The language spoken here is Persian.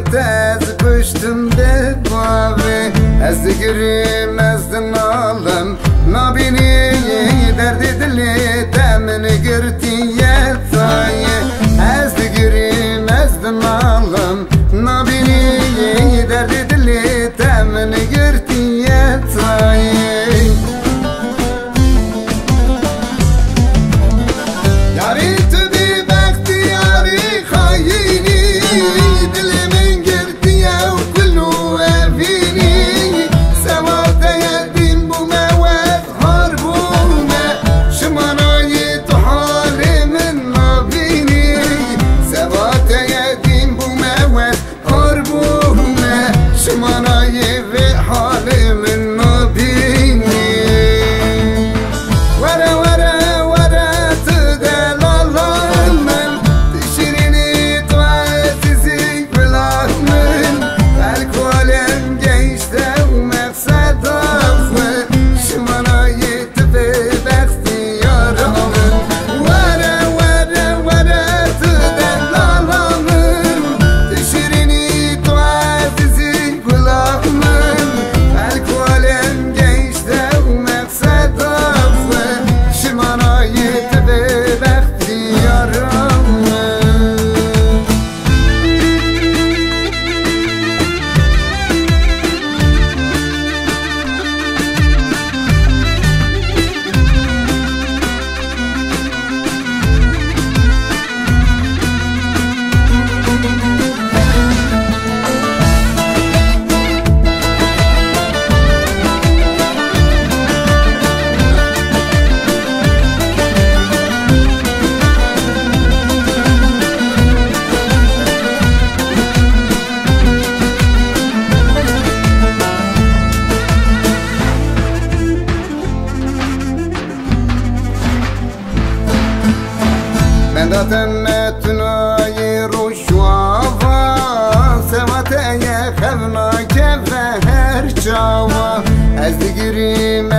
تز پشتم ده باوی از دیگریم از دنالم نبینی درد دلی تمن گرتی یتایه از دیگریم از دنالم نبینی درد دلی تمن گرتی یتایه یاری تو بی بختی یاری خاینی دل من گرتی او کلو افینی سوات یدیم بو موت هار بومه شمانای تو حال من نبینی سوات یدیم بو موت هار بومه شمانای و حال من نبینی ورا ورا ورا تنای روشوافا سوات خفنا که هر چاوا از دیگریم